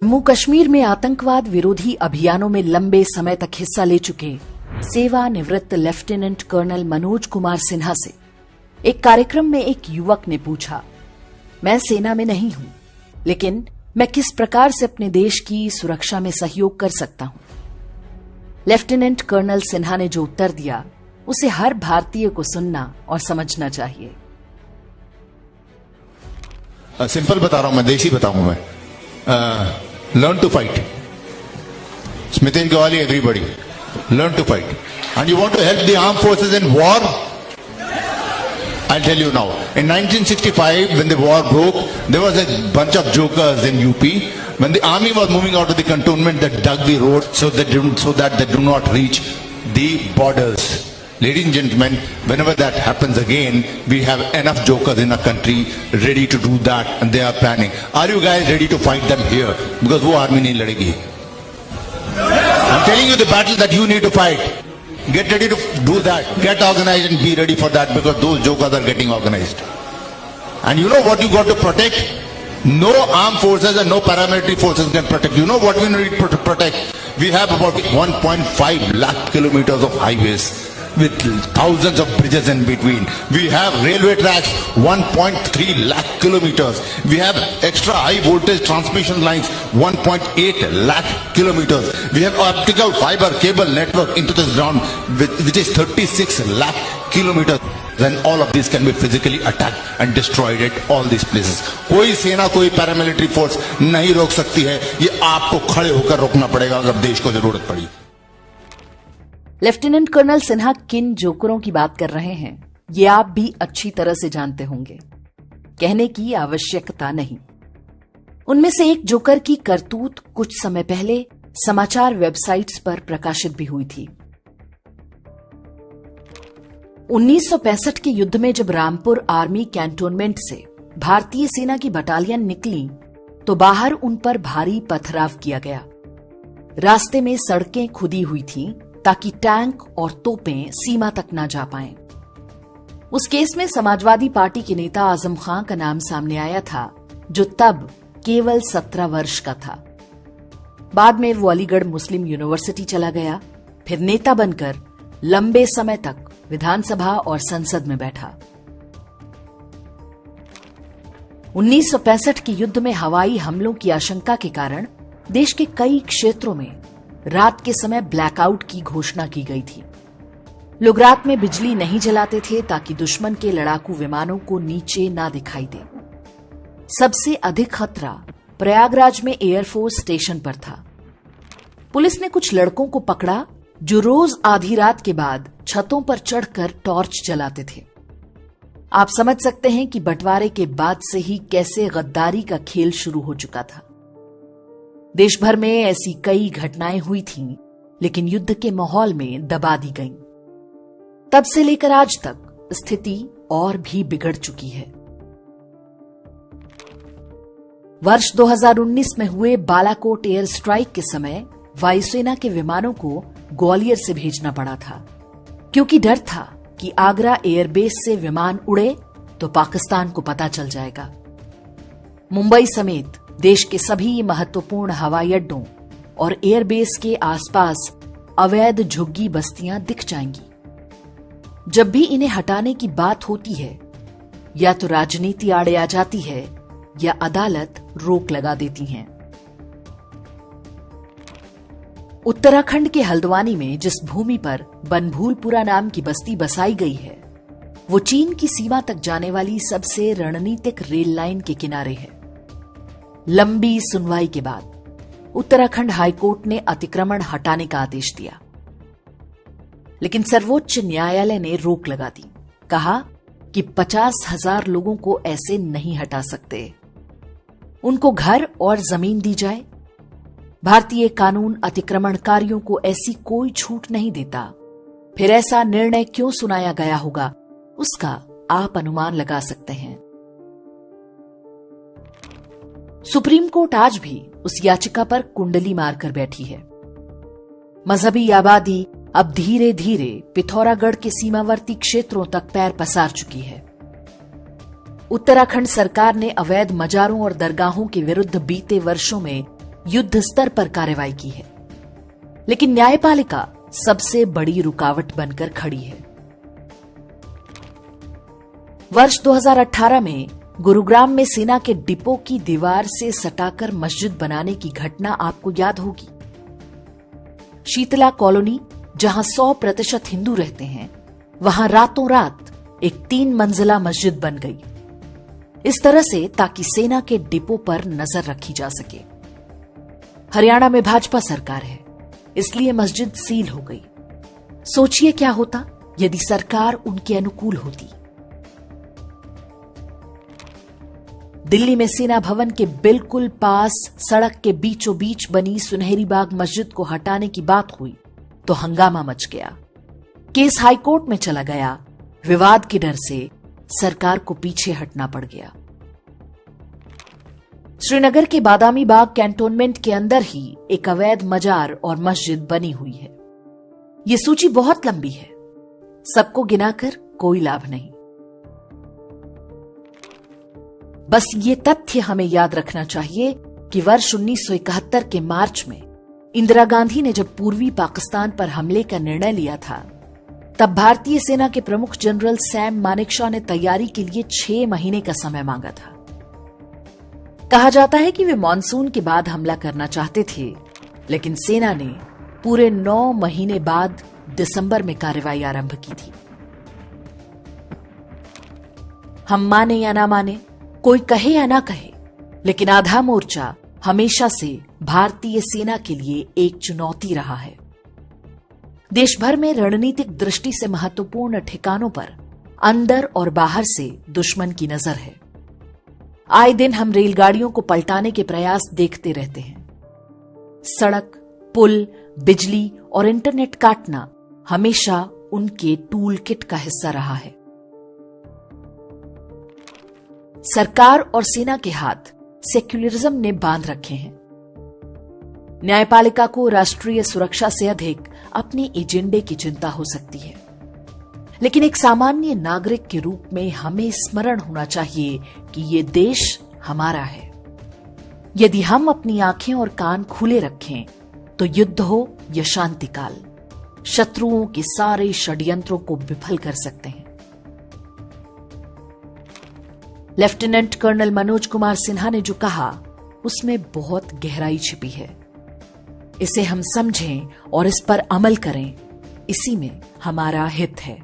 जम्मू कश्मीर में आतंकवाद विरोधी अभियानों में लंबे समय तक हिस्सा ले चुके सेवानिवृत्त लेफ्टिनेंट कर्नल मनोज कुमार सिन्हा से एक कार्यक्रम में एक युवक ने पूछा, मैं सेना में नहीं हूं, लेकिन मैं किस प्रकार से अपने देश की सुरक्षा में सहयोग कर सकता हूं? लेफ्टिनेंट कर्नल सिन्हा ने जो उत्तर दिया, उसे हर भारतीय को सुनना और समझना चाहिए। सिंपल बता रहा हूं मैं, देशी बताऊंगा मैं। Learn to fight. Smitin Gawali, everybody, learn to fight. And you want to help the armed forces in war? I'll tell you now. In 1965, when the war broke, there was a bunch of jokers in UP. When the army was moving out of the cantonment, they dug the road so that they do not reach the borders. Ladies and gentlemen, whenever that happens again, we have enough jokers in our country ready to do that, and they are planning. Are you guys ready to fight them here? Because वो army नहीं लड़ेगी. I'm telling you the battle that you need to fight. Get ready to do that. Get organized and be ready for that, because those jokers are getting organized. And you know what you got to protect? No armed forces and no paramilitary forces can protect. You know what we need to protect? We have about 1.5 lakh kilometers of highways with thousands of bridges in between. We have railway tracks, 1.3 lakh kilometers. We have extra high voltage transmission lines, 1.8 lakh kilometers. We have optical fiber cable network into the ground, which is 36 lakh kilometers. Then all of these can be physically attacked and destroyed at all these places. कोई सेना, कोई paramilitary force नहीं रोक सकती है। ये आपको खड़े होकर रोकना पड़ेगा अगर देश को जरूरत पड़ी। लेफ्टिनेंट कर्नल सिन्हा किन जोकरों की बात कर रहे हैं, ये आप भी अच्छी तरह से जानते होंगे। कहने की आवश्यकता नहीं। उनमें से एक जोकर की करतूत कुछ समय पहले समाचार वेबसाइट्स पर प्रकाशित भी हुई थी। 1965 के युद्ध में जब रामपुर आर्मी कैंटोनमेंट से भारतीय सेना की बटालियन निकली, तो बाहर उन पर भारी पथराव किया गया। रास्ते में सड़कें खुदी हुई थीं ताकि टैंक और तोपें सीमा तक न जा पाएं। उस केस में समाजवादी पार्टी के नेता आजम खां का नाम सामने आया था, जो तब केवल 17 वर्ष का था। बाद में वो अलीगढ़ मुस्लिम यूनिवर्सिटी चला गया, फिर नेता बनकर लंबे समय तक विधानसभा और संसद में बैठा। 1965 के युद्ध में हवाई हमलों की आशंका के कारण देश के कई क्षेत्रों में रात के समय ब्लैकआउट की घोषणा की गई थी। लोग रात में बिजली नहीं जलाते थे ताकि दुश्मन के लड़ाकू विमानों को नीचे ना दिखाई दे। सबसे अधिक खतरा प्रयागराज में एयरफोर्स स्टेशन पर था। पुलिस ने कुछ लड़कों को पकड़ा जो रोज आधी रात के बाद छतों पर चढ़कर टॉर्च जलाते थे। आप समझ सकते हैं कि बंटवारे के बाद से ही कैसे गद्दारी का खेल शुरू हो चुका था। देश भर में ऐसी कई घटनाएं हुई थीं, लेकिन युद्ध के माहौल में दबा दी गईं। तब से लेकर आज तक स्थिति और भी बिगड़ चुकी है। वर्ष 2019 में हुए बालाकोट एयर स्ट्राइक के समय वायुसेना के विमानों को ग्वालियर से भेजना पड़ा था, क्योंकि डर था कि आगरा एयरबेस से विमान उड़े तो पाकिस्तान को पता चल जाएगा। मुंबई समेत देश के सभी महत्वपूर्ण हवाई अड्डों और एयरबेस के आसपास अवैध झुग्गी बस्तियां दिख जाएंगी। जब भी इन्हें हटाने की बात होती है, या तो राजनीति आड़े आ जाती है या अदालत रोक लगा देती हैं। उत्तराखंड के हल्द्वानी में जिस भूमि पर बनभूलपुरा नाम की बस्ती बसाई गई है, वो चीन की सीमा तक जाने वाली सबसे रणनीतिक रेल लाइन के किनारे है। लंबी सुनवाई के बाद उत्तराखंड हाईकोर्ट ने अतिक्रमण हटाने का आदेश दिया, लेकिन सर्वोच्च न्यायालय ने रोक लगा दी। कहा कि 50,000 लोगों को ऐसे नहीं हटा सकते, उनको घर और जमीन दी जाए। भारतीय कानून अतिक्रमणकारियों को ऐसी कोई छूट नहीं देता। फिर ऐसा निर्णय क्यों सुनाया गया होगा, उसका आप अनुमान लगा सकते हैं। सुप्रीम कोर्ट आज भी उस याचिका पर कुंडली मारकर बैठी है। मजहबी आबादी अब धीरे धीरे पिथौरागढ़ के सीमावर्ती क्षेत्रों तक पैर पसार चुकी है। उत्तराखंड सरकार ने अवैध मजारों और दरगाहों के विरुद्ध बीते वर्षों में युद्ध स्तर पर कार्रवाई की है, लेकिन न्यायपालिका सबसे बड़ी रुकावट बनकर खड़ी है। वर्ष 2018 में गुरुग्राम में सेना के डिपो की दीवार से सटाकर मस्जिद बनाने की घटना आपको याद होगी। शीतला कॉलोनी, जहां 100% हिंदू रहते हैं, वहां रातों रात एक 3 मंजिला मस्जिद बन गई, इस तरह से ताकि सेना के डिपो पर नजर रखी जा सके। हरियाणा में भाजपा सरकार है, इसलिए मस्जिद सील हो गई। सोचिए क्या होता यदि सरकार उनके अनुकूल होती। दिल्ली में सेना भवन के बिल्कुल पास सड़क के बीचों बीच बनी सुनहरी बाग मस्जिद को हटाने की बात हुई तो हंगामा मच गया। केस हाईकोर्ट में चला गया। विवाद के डर से सरकार को पीछे हटना पड़ गया। श्रीनगर के बादामी बाग कैंटोनमेंट के अंदर ही एक अवैध मजार और मस्जिद बनी हुई है। यह सूची बहुत लंबी है, सबको गिनाकर कोई लाभ नहीं। बस ये तथ्य हमें याद रखना चाहिए कि वर्ष 1971 के मार्च में इंदिरा गांधी ने जब पूर्वी पाकिस्तान पर हमले का निर्णय लिया था, तब भारतीय सेना के प्रमुख जनरल सैम मानेकशॉ ने तैयारी के लिए 6 महीने का समय मांगा था। कहा जाता है कि वे मॉनसून के बाद हमला करना चाहते थे, लेकिन सेना ने पूरे 9 महीने बाद दिसंबर में कार्रवाई आरंभ की थी। हम माने या ना माने, कोई कहे या ना कहे, लेकिन आधा मोर्चा हमेशा से भारतीय सेना के लिए एक चुनौती रहा है। देश भर में रणनीतिक दृष्टि से महत्वपूर्ण ठिकानों पर अंदर और बाहर से दुश्मन की नजर है। आए दिन हम रेलगाड़ियों को पलटाने के प्रयास देखते रहते हैं। सड़क, पुल, बिजली और इंटरनेट काटना हमेशा उनके टूल किट का हिस्सा रहा है। सरकार और सेना के हाथ सेक्युलरिज्म ने बांध रखे हैं। न्यायपालिका को राष्ट्रीय सुरक्षा से अधिक अपने एजेंडे की चिंता हो सकती है, लेकिन एक सामान्य नागरिक के रूप में हमें स्मरण होना चाहिए कि ये देश हमारा है। यदि हम अपनी आंखें और कान खुले रखें तो युद्ध हो या शांतिकाल, शत्रुओं के सारे षड्यंत्रों को विफल कर सकते हैं। लेफ्टिनेंट कर्नल मनोज कुमार सिन्हा ने जो कहा, उसमें बहुत गहराई छिपी है। इसे हम समझें और इस पर अमल करें, इसी में हमारा हित है।